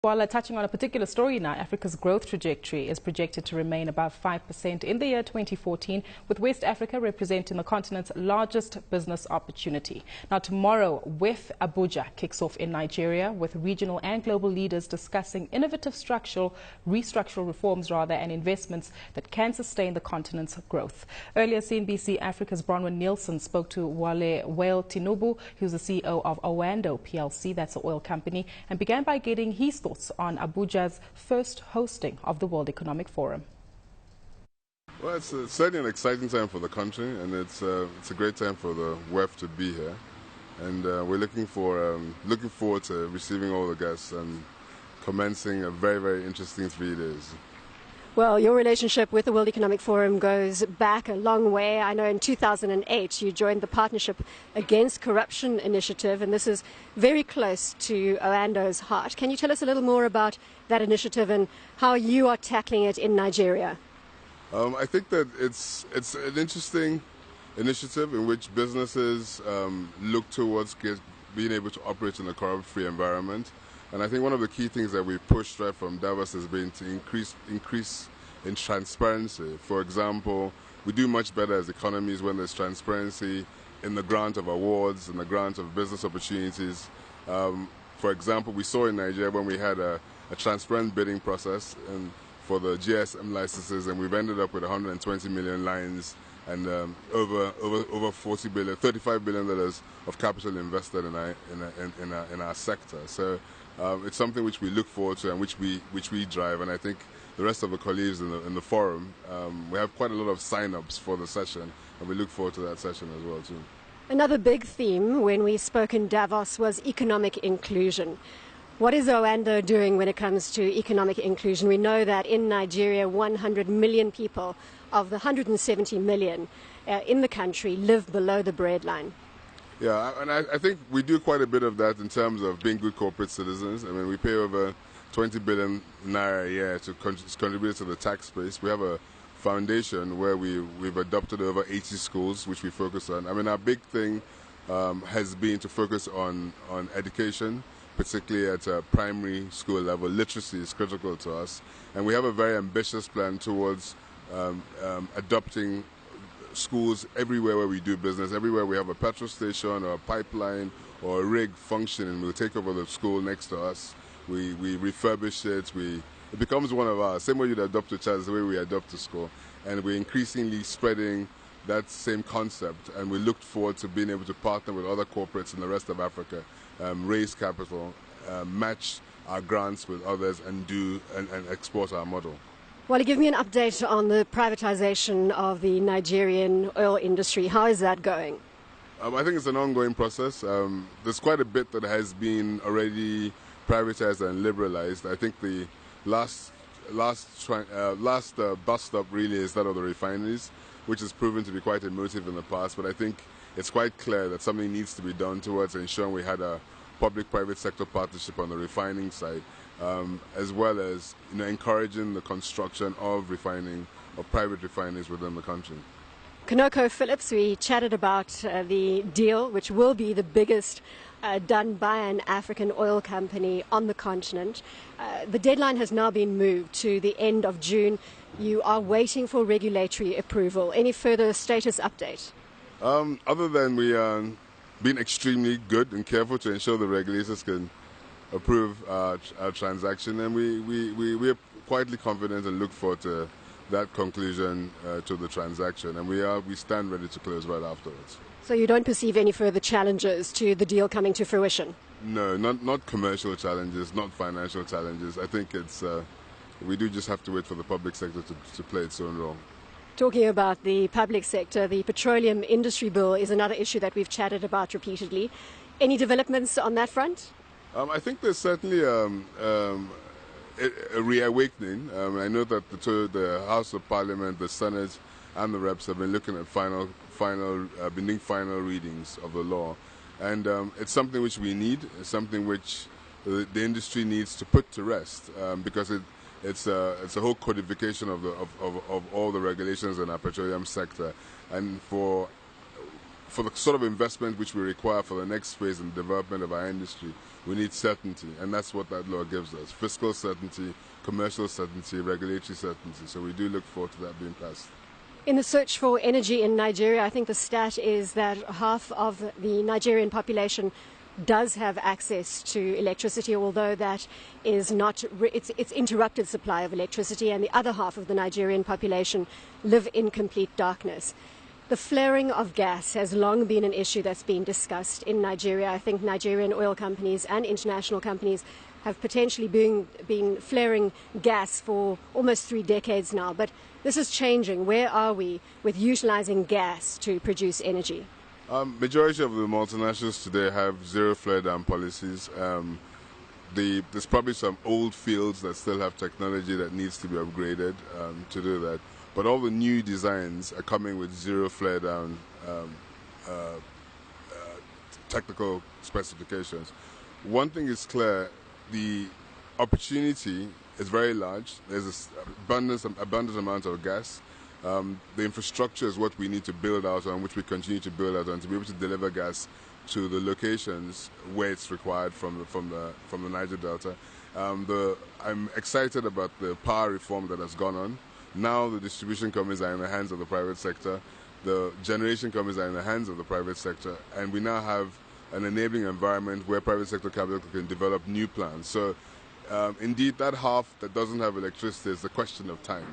While touching on a particular story now, Africa's growth trajectory is projected to remain above 5% in the year 2014, with West Africa representing the continent's largest business opportunity. Now, tomorrow, WEF Abuja kicks off in Nigeria, with regional and global leaders discussing innovative restructural reforms and investments that can sustain the continent's growth. Earlier, CNBC Africa's Bronwyn Nielsen spoke to Wale Tinubu, who's the CEO of Oando PLC, that's an oil company, and began by getting his thoughts on Abuja's first hosting of the World Economic Forum. Well, it's certainly an exciting time for the country, and it's a great time for the WEF to be here. And we're looking forward to receiving all the guests and commencing a very, very interesting 3 days. Well, your relationship with the World Economic Forum goes back a long way. I know in 2008 you joined the Partnership Against Corruption initiative, and this is very close to Oando's heart. Can you tell us a little more about that initiative and how you are tackling it in Nigeria? I think that it's an interesting initiative in which businesses look towards being able to operate in a corrupt-free environment. And I think one of the key things that we pushed right from Davos has been to increase in transparency. For example, we do much better as economies when there's transparency in the grant of awards and the grant of business opportunities. For example, we saw in Nigeria when we had a transparent bidding process for the GSM licenses, and we've ended up with 120 million lines and over $35 billion of capital invested in our sector. So it's something which we look forward to and which we drive, and I think the rest of the colleagues in the forum, we have quite a lot of sign-ups for the session, and we look forward to that session as well too. Another big theme when we spoke in Davos was economic inclusion. What is Oando doing when it comes to economic inclusion? We know that in Nigeria, 100 million people of the 170 million in the country live below the breadline. Yeah, and I think we do quite a bit of that in terms of being good corporate citizens. I mean, we pay over 20 billion naira a year to contribute to the tax base. We have a foundation where we've adopted over 80 schools, which we focus on. I mean, our big thing has been to focus on education, particularly at a primary school level. Literacy is critical to us, and we have a very ambitious plan towards adopting schools everywhere where we do business. Everywhere we have a petrol station or a pipeline or a rig functioning, we'll take over the school next to us. We refurbish it. It becomes one of ours. Same way you'd adopt a child is the way we adopt a school. And we're increasingly spreading that same concept, and we look forward to being able to partner with other corporates in the rest of Africa, raise capital, match our grants with others, and export our model. Well, give me an update on the privatization of the Nigerian oil industry. How is that going? I think it's an ongoing process. There's quite a bit that has been already privatized and liberalized. I think the last bus stop really is that of the refineries, which has proven to be quite emotive in the past. But I think it's quite clear that something needs to be done towards ensuring we had a public-private sector partnership on the refining side, as well as encouraging the construction of private refineries within the country. Konoko Phillips, we chatted about the deal, which will be the biggest done by an African oil company on the continent. The deadline has now been moved to the end of June. You are waiting for regulatory approval. Any further status update? Other than we are being extremely good and careful to ensure the regulators can approve our transaction, and we are quietly confident and look forward to that conclusion to the transaction, and we stand ready to close right afterwards. So you don't perceive any further challenges to the deal coming to fruition? No, not commercial challenges, not financial challenges. I think we do just have to wait for the public sector to play its own role. Talking about the public sector, the petroleum industry bill is another issue that we've chatted about repeatedly. Any developments on that front? I think there's certainly a reawakening. I know that the House of Parliament, the Senate, and the Reps have been looking at final readings of the law, and it's something which we need. It's something which the industry needs to put to rest, because it's a whole codification of all the regulations in our petroleum sector, and for for the sort of investment which we require for the next phase in development of our industry, we need certainty, and that's what that law gives us. Fiscal certainty, commercial certainty, regulatory certainty. So we do look forward to that being passed. In the search for energy in Nigeria, I think the stat is that half of the Nigerian population does have access to electricity, although that is not, it's interrupted supply of electricity, and the other half of the Nigerian population live in complete darkness. The flaring of gas has long been an issue that's been discussed in Nigeria. I think Nigerian oil companies and international companies have potentially been flaring gas for almost 3 decades now, but this is changing. Where are we with utilizing gas to produce energy? Majority of the multinationals today have zero flare down policies. There's probably some old fields that still have technology that needs to be upgraded to do that. But all the new designs are coming with zero flare down technical specifications. One thing is clear, the opportunity is very large. There's an abundant amount of gas. The infrastructure is what we need to build out on, which we continue to build out on, to be able to deliver gas to the locations where it's required from the Niger Delta. I'm excited about the power reform that has gone on. Now the distribution companies are in the hands of the private sector. The generation companies are in the hands of the private sector. And we now have an enabling environment where private sector capital can develop new plans. So indeed, that half that doesn't have electricity is a question of time.